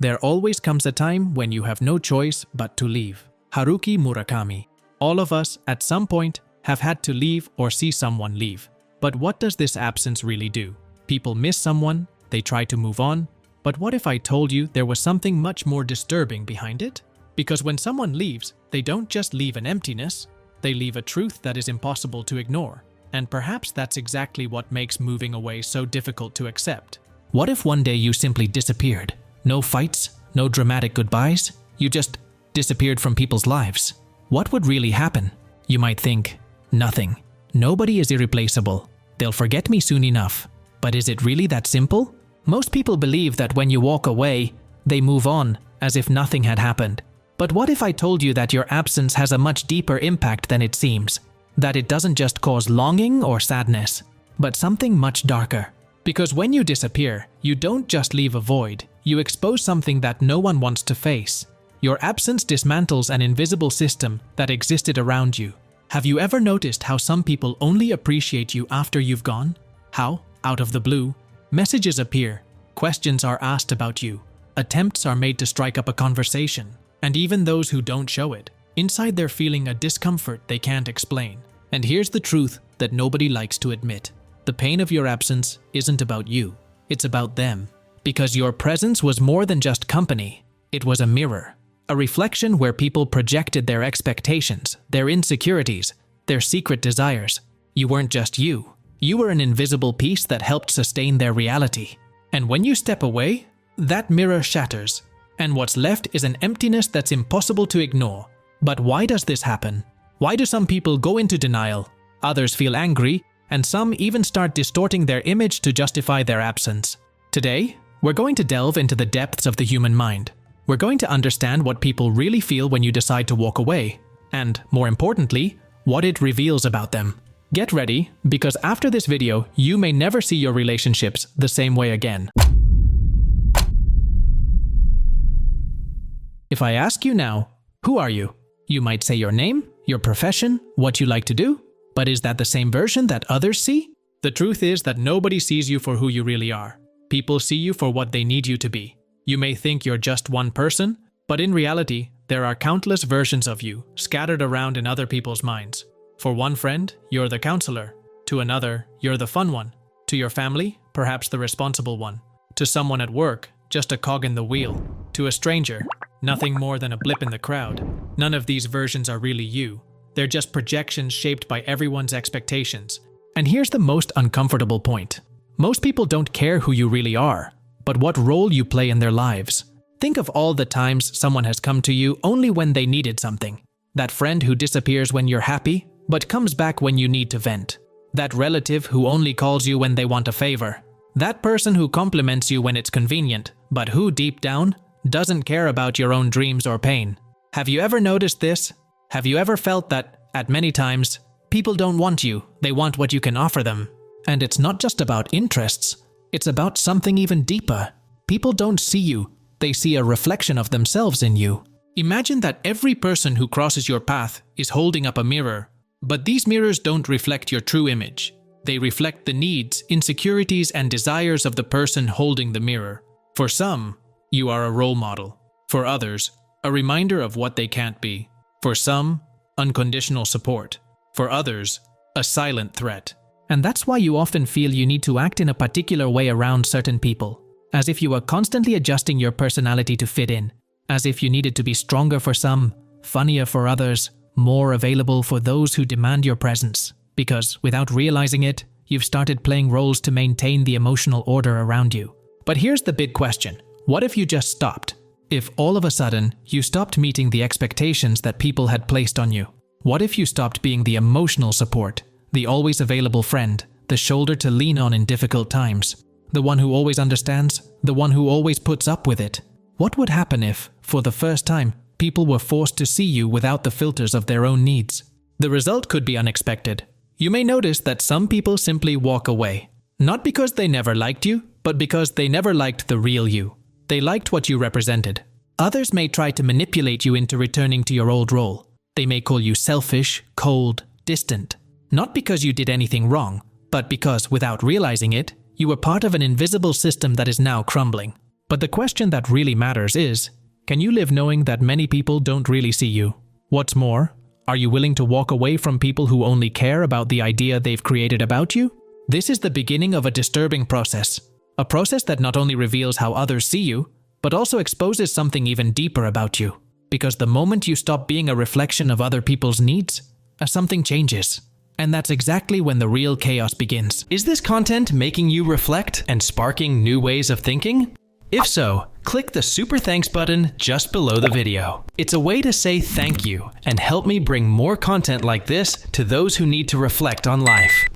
There always comes a time when you have no choice but to leave. Haruki Murakami. All of us, at some point, have had to leave or see someone leave. But what does this absence really do? People miss someone, they try to move on, but what if I told you there was something much more disturbing behind it? Because when someone leaves, they don't just leave an emptiness, they leave a truth that is impossible to ignore. And perhaps that's exactly what makes moving away so difficult to accept. What if one day you simply disappeared? No fights, no dramatic goodbyes, you just disappeared from people's lives. What would really happen? You might think, nothing. Nobody is irreplaceable. They'll forget me soon enough. But is it really that simple? Most people believe that when you walk away, they move on, as if nothing had happened. But what if I told you that your absence has a much deeper impact than it seems? That it doesn't just cause longing or sadness, but something much darker. Because when you disappear, you don't just leave a void, you expose something that no one wants to face. Your absence dismantles an invisible system that existed around you. Have you ever noticed how some people only appreciate you after you've gone? How, out of the blue, messages appear, questions are asked about you, attempts are made to strike up a conversation, and even those who don't show it, inside they're feeling a discomfort they can't explain. And here's the truth that nobody likes to admit. The pain of your absence isn't about you, it's about them. Because your presence was more than just company, it was a mirror. A reflection where people projected their expectations, their insecurities, their secret desires. You weren't just you. You were an invisible piece that helped sustain their reality. And when you step away, that mirror shatters. And what's left is an emptiness that's impossible to ignore. But why does this happen? Why do some people go into denial, others feel angry, and some even start distorting their image to justify their absence? Today, we're going to delve into the depths of the human mind. We're going to understand what people really feel when you decide to walk away, and, more importantly, what it reveals about them. Get ready, because after this video, you may never see your relationships the same way again. If I ask you now, who are you? You might say your name, your profession, what you like to do, but is that the same version that others see? The truth is that nobody sees you for who you really are. People see you for what they need you to be. You may think you're just one person, but in reality, there are countless versions of you scattered around in other people's minds. For one friend, you're the counselor. To another, you're the fun one. To your family, perhaps the responsible one. To someone at work, just a cog in the wheel. To a stranger, nothing more than a blip in the crowd. None of these versions are really you. They're just projections shaped by everyone's expectations. And here's the most uncomfortable point. Most people don't care who you really are, but what role you play in their lives. Think of all the times someone has come to you only when they needed something. That friend who disappears when you're happy, but comes back when you need to vent. That relative who only calls you when they want a favor. That person who compliments you when it's convenient, but who deep down doesn't care about your own dreams or pain. Have you ever noticed this? Have you ever felt that, at many times, people don't want you, they want what you can offer them? And it's not just about interests. It's about something even deeper. People don't see you, they see a reflection of themselves in you. Imagine that every person who crosses your path is holding up a mirror, but these mirrors don't reflect your true image. They reflect the needs, insecurities, and desires of the person holding the mirror. For some, you are a role model. For others, a reminder of what they can't be. For some, unconditional support. For others, a silent threat. And that's why you often feel you need to act in a particular way around certain people, as if you are constantly adjusting your personality to fit in, as if you needed to be stronger for some, funnier for others, more available for those who demand your presence. Because, without realizing it, you've started playing roles to maintain the emotional order around you. But here's the big question. What if you just stopped? If all of a sudden, you stopped meeting the expectations that people had placed on you? What if you stopped being the emotional support? The always available friend, the shoulder to lean on in difficult times, the one who always understands, the one who always puts up with it. What would happen if, for the first time, people were forced to see you without the filters of their own needs? The result could be unexpected. You may notice that some people simply walk away, not because they never liked you, but because they never liked the real you. They liked what you represented. Others may try to manipulate you into returning to your old role. They may call you selfish, cold, distant. Not because you did anything wrong, but because, without realizing it, you were part of an invisible system that is now crumbling. But the question that really matters is, can you live knowing that many people don't really see you? What's more, are you willing to walk away from people who only care about the idea they've created about you? This is the beginning of a disturbing process. A process that not only reveals how others see you, but also exposes something even deeper about you. Because the moment you stop being a reflection of other people's needs, something changes. And that's exactly when the real chaos begins. Is this content making you reflect and sparking new ways of thinking? If so, click the super thanks button just below the video. It's a way to say thank you and help me bring more content like this to those who need to reflect on life.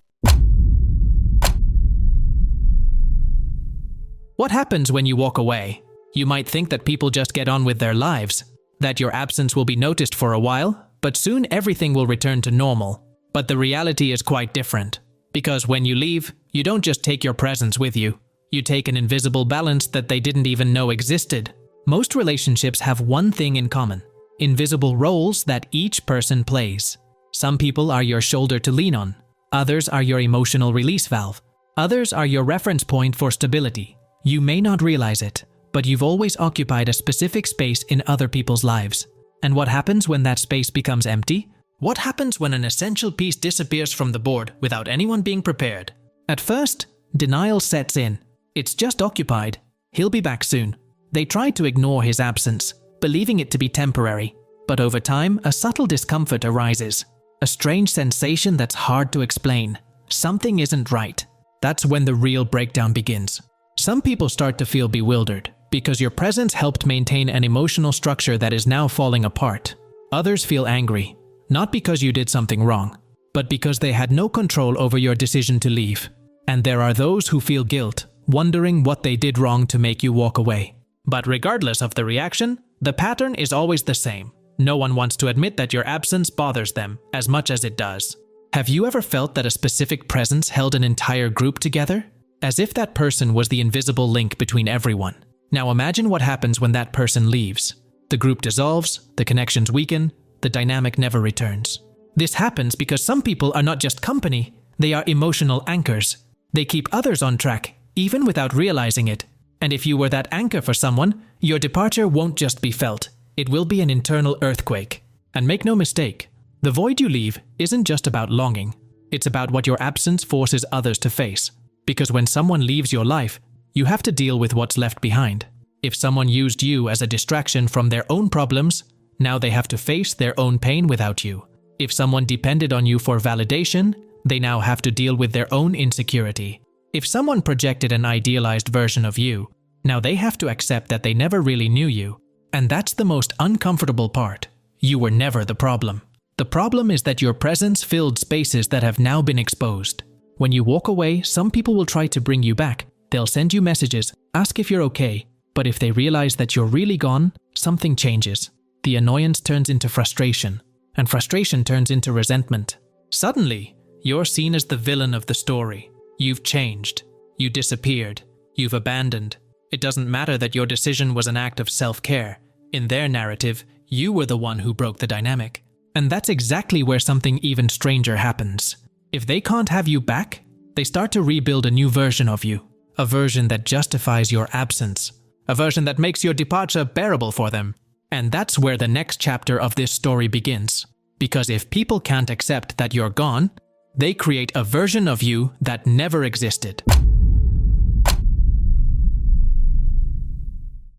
What happens when you walk away? You might think that people just get on with their lives, that your absence will be noticed for a while, but soon everything will return to normal. But the reality is quite different. Because when you leave, you don't just take your presence with you. You take an invisible balance that they didn't even know existed. Most relationships have one thing in common: invisible roles that each person plays. Some people are your shoulder to lean on. Others are your emotional release valve. Others are your reference point for stability. You may not realize it, but you've always occupied a specific space in other people's lives. And what happens when that space becomes empty? What happens when an essential piece disappears from the board without anyone being prepared? At first, denial sets in. It's just occupied. He'll be back soon. They try to ignore his absence, believing it to be temporary. But over time, a subtle discomfort arises. A strange sensation that's hard to explain. Something isn't right. That's when the real breakdown begins. Some people start to feel bewildered because your presence helped maintain an emotional structure that is now falling apart. Others feel angry, not because you did something wrong, but because they had no control over your decision to leave. And there are those who feel guilt, wondering what they did wrong to make you walk away. But regardless of the reaction, the pattern is always the same. No one wants to admit that your absence bothers them as much as it does. Have you ever felt that a specific presence held an entire group together? As if that person was the invisible link between everyone. Now imagine what happens when that person leaves. The group dissolves, the connections weaken, the dynamic never returns. This happens because some people are not just company, they are emotional anchors. They keep others on track, even without realizing it. And if you were that anchor for someone, your departure won't just be felt. It will be an internal earthquake. And make no mistake, the void you leave isn't just about longing. It's about what your absence forces others to face. Because when someone leaves your life, you have to deal with what's left behind. If someone used you as a distraction from their own problems, now they have to face their own pain without you. If someone depended on you for validation, they now have to deal with their own insecurity. If someone projected an idealized version of you, now they have to accept that they never really knew you. And that's the most uncomfortable part. You were never the problem. The problem is that your presence filled spaces that have now been exposed. When you walk away, some people will try to bring you back. They'll send you messages, ask if you're okay. But if they realize that you're really gone, something changes. The annoyance turns into frustration, and frustration turns into resentment. Suddenly, you're seen as the villain of the story. You've changed. You disappeared. You've abandoned. It doesn't matter that your decision was an act of self-care. In their narrative, you were the one who broke the dynamic. And that's exactly where something even stranger happens. If they can't have you back, they start to rebuild a new version of you. A version that justifies your absence. A version that makes your departure bearable for them. And that's where the next chapter of this story begins. Because if people can't accept that you're gone, they create a version of you that never existed.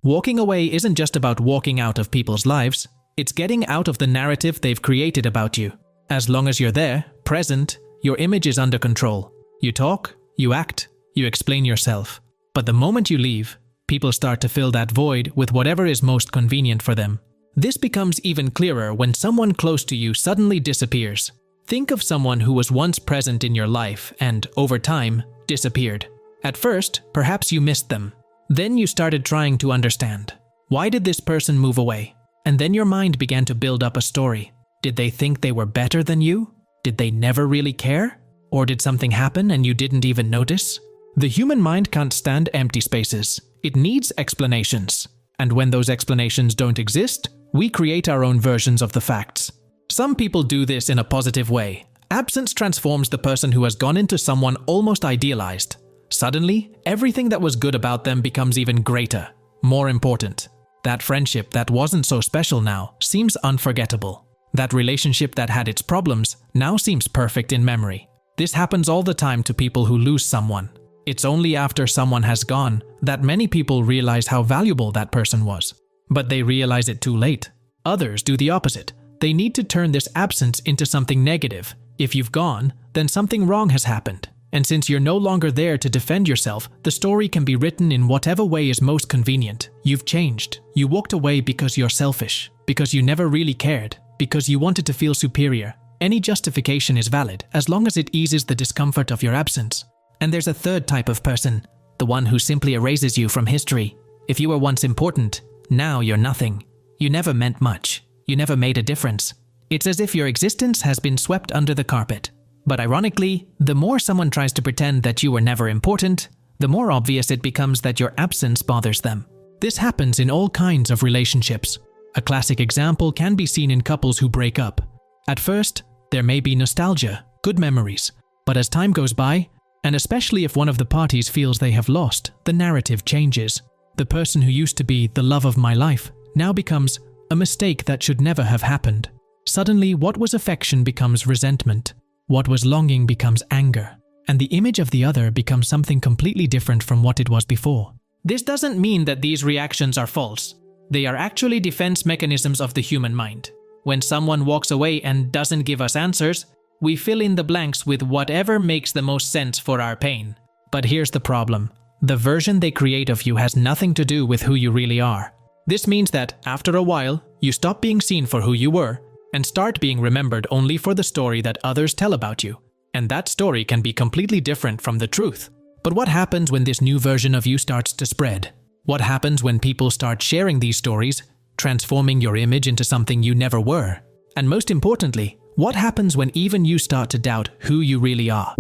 Walking away isn't just about walking out of people's lives. It's getting out of the narrative they've created about you. As long as you're there, present, your image is under control. You talk, you act, you explain yourself. But the moment you leave, people start to fill that void with whatever is most convenient for them. This becomes even clearer when someone close to you suddenly disappears. Think of someone who was once present in your life and, over time, disappeared. At first, perhaps you missed them. Then you started trying to understand. Why did this person move away? And then your mind began to build up a story. Did they think they were better than you? Did they never really care? Or did something happen and you didn't even notice? The human mind can't stand empty spaces. It needs explanations. And when those explanations don't exist, we create our own versions of the facts. Some people do this in a positive way. Absence transforms the person who has gone into someone almost idealized. Suddenly, everything that was good about them becomes even greater. More important, that friendship that wasn't so special now seems unforgettable. That relationship that had its problems now seems perfect in memory. This happens all the time to people who lose someone. It's only after someone has gone that many people realize how valuable that person was. But they realize it too late. Others do the opposite. They need to turn this absence into something negative. If you've gone, then something wrong has happened. And since you're no longer there to defend yourself, the story can be written in whatever way is most convenient. You've changed. You walked away because you're selfish, because you never really cared, because you wanted to feel superior. Any justification is valid as long as it eases the discomfort of your absence. And there's a third type of person, the one who simply erases you from history. If you were once important, now you're nothing. You never meant much. You never made a difference. It's as if your existence has been swept under the carpet. But ironically, the more someone tries to pretend that you were never important, the more obvious it becomes that your absence bothers them. This happens in all kinds of relationships. A classic example can be seen in couples who break up. At first, there may be nostalgia, good memories, but as time goes by, and especially if one of the parties feels they have lost, the narrative changes. The person who used to be the love of my life now becomes a mistake that should never have happened. Suddenly, what was affection becomes resentment. What was longing becomes anger, and the image of the other becomes something completely different from what it was before. This doesn't mean that these reactions are false. They are actually defense mechanisms of the human mind. When someone walks away and doesn't give us answers, we fill in the blanks with whatever makes the most sense for our pain. But here's the problem. The version they create of you has nothing to do with who you really are. This means that, after a while, you stop being seen for who you were and start being remembered only for the story that others tell about you. And that story can be completely different from the truth. But what happens when this new version of you starts to spread? What happens when people start sharing these stories, transforming your image into something you never were? And most importantly, what happens when even you start to doubt who you really are?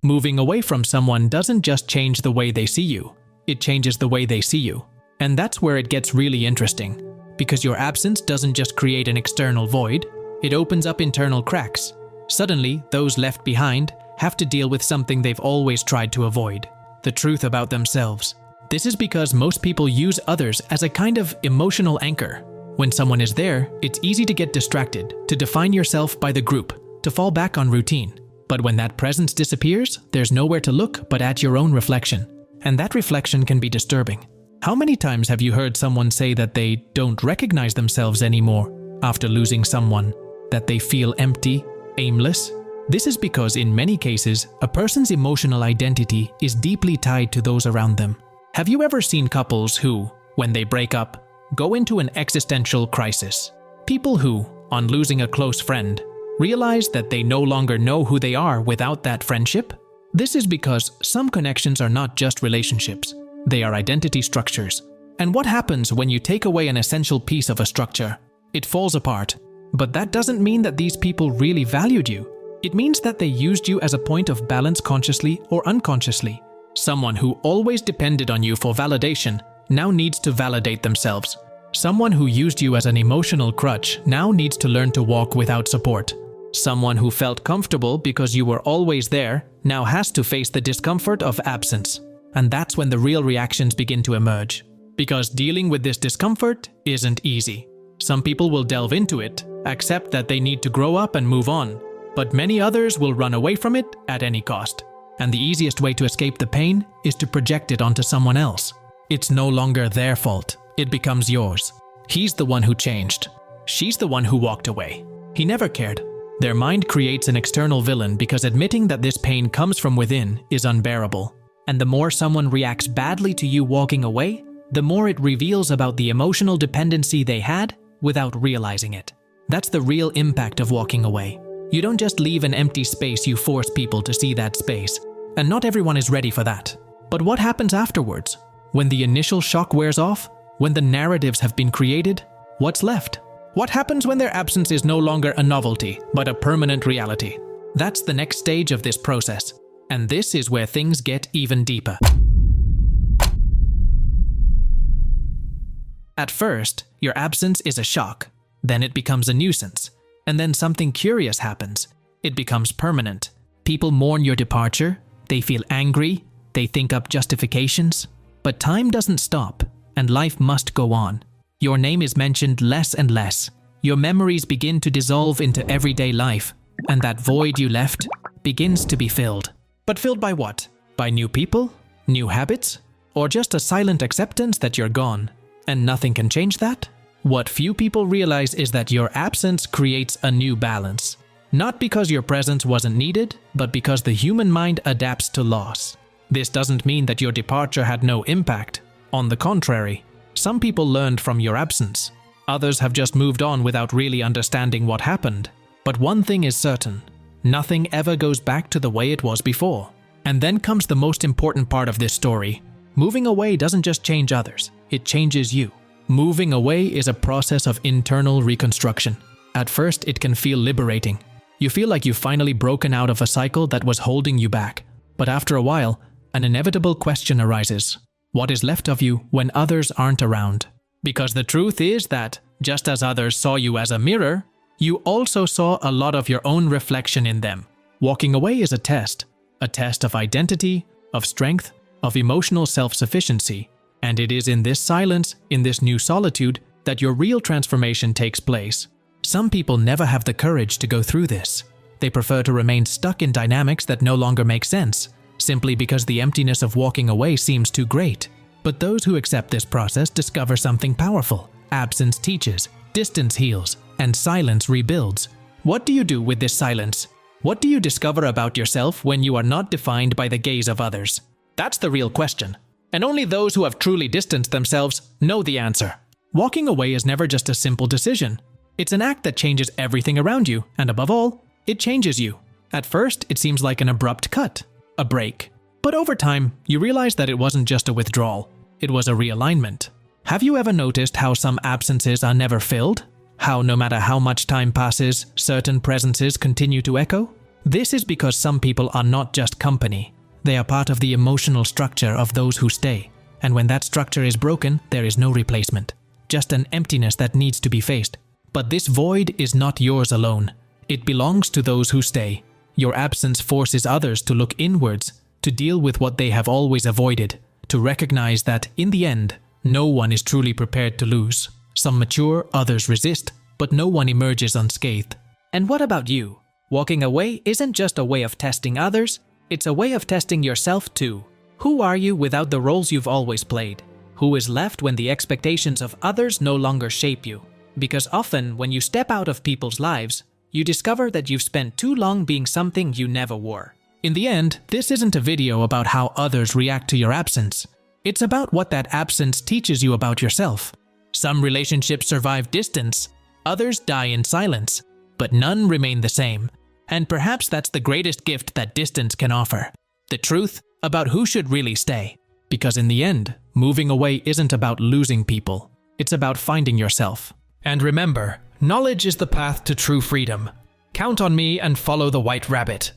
Moving away from someone doesn't just change the way they see you, it changes the way they see you. And that's where it gets really interesting, because your absence doesn't just create an external void, it opens up internal cracks. Suddenly, those left behind have to deal with something they've always tried to avoid, the truth about themselves. This is because most people use others as a kind of emotional anchor. When someone is there, it's easy to get distracted, to define yourself by the group, to fall back on routine. But when that presence disappears, there's nowhere to look but at your own reflection. And that reflection can be disturbing. How many times have you heard someone say that they don't recognize themselves anymore after losing someone, that they feel empty, aimless? This is because in many cases, a person's emotional identity is deeply tied to those around them. Have you ever seen couples who, when they break up, go into an existential crisis? People who, on losing a close friend, realize that they no longer know who they are without that friendship? This is because some connections are not just relationships. They are identity structures. And what happens when you take away an essential piece of a structure? It falls apart. But that doesn't mean that these people really valued you. It means that they used you as a point of balance consciously or unconsciously. Someone who always depended on you for validation now needs to validate themselves. Someone who used you as an emotional crutch now needs to learn to walk without support. Someone who felt comfortable because you were always there now has to face the discomfort of absence. And that's when the real reactions begin to emerge. Because dealing with this discomfort isn't easy. Some people will delve into it, accept that they need to grow up and move on. But many others will run away from it at any cost. And the easiest way to escape the pain is to project it onto someone else. It's no longer their fault. It becomes yours. He's the one who changed. She's the one who walked away. He never cared. Their mind creates an external villain because admitting that this pain comes from within is unbearable. And the more someone reacts badly to you walking away, the more it reveals about the emotional dependency they had without realizing it. That's the real impact of walking away. You don't just leave an empty space, you force people to see that space. And not everyone is ready for that. But what happens afterwards? When the initial shock wears off? When the narratives have been created? What's left? What happens when their absence is no longer a novelty, but a permanent reality? That's the next stage of this process. And this is where things get even deeper. At first, your absence is a shock. Then it becomes a nuisance. And then something curious happens. It becomes permanent. People mourn your departure. They feel angry. They think up justifications. But time doesn't stop, and life must go on. Your name is mentioned less and less. Your memories begin to dissolve into everyday life, and that void you left begins to be filled. But filled by what? By new people? New habits? Or just a silent acceptance that you're gone, and nothing can change that? What few people realize is that your absence creates a new balance. Not because your presence wasn't needed, but because the human mind adapts to loss. This doesn't mean that your departure had no impact. On the contrary, some people learned from your absence. Others have just moved on without really understanding what happened. But one thing is certain: nothing ever goes back to the way it was before. And then comes the most important part of this story. Moving away doesn't just change others, it changes you. Moving away is a process of internal reconstruction. At first, it can feel liberating. You feel like you've finally broken out of a cycle that was holding you back. But after a while, an inevitable question arises. What is left of you when others aren't around? Because the truth is that, just as others saw you as a mirror, you also saw a lot of your own reflection in them. Walking away is a test of identity, of strength, of emotional self-sufficiency. And it is in this silence, in this new solitude, that your real transformation takes place. Some people never have the courage to go through this. They prefer to remain stuck in dynamics that no longer make sense, simply because the emptiness of walking away seems too great. But those who accept this process discover something powerful. Absence teaches, distance heals, and silence rebuilds. What do you do with this silence? What do you discover about yourself when you are not defined by the gaze of others? That's the real question. And only those who have truly distanced themselves know the answer. Walking away is never just a simple decision. It's an act that changes everything around you, and above all, it changes you. At first, it seems like an abrupt cut, a break. But over time, you realize that it wasn't just a withdrawal, it was a realignment. Have you ever noticed how some absences are never filled? How no matter how much time passes, certain presences continue to echo? This is because some people are not just company. They are part of the emotional structure of those who stay. And when that structure is broken, there is no replacement. Just an emptiness that needs to be faced. But this void is not yours alone. It belongs to those who stay. Your absence forces others to look inwards, to deal with what they have always avoided, to recognize that, in the end, no one is truly prepared to lose. Some mature, others resist, but no one emerges unscathed. And what about you? Walking away isn't just a way of testing others, it's a way of testing yourself too. Who are you without the roles you've always played? Who is left when the expectations of others no longer shape you? Because often, when you step out of people's lives, you discover that you've spent too long being something you never were. In the end, this isn't a video about how others react to your absence. It's about what that absence teaches you about yourself. Some relationships survive distance, others die in silence, but none remain the same. And perhaps that's the greatest gift that distance can offer. The truth about who should really stay. Because in the end, moving away isn't about losing people. It's about finding yourself. And remember, knowledge is the path to true freedom. Count on me and follow the white rabbit.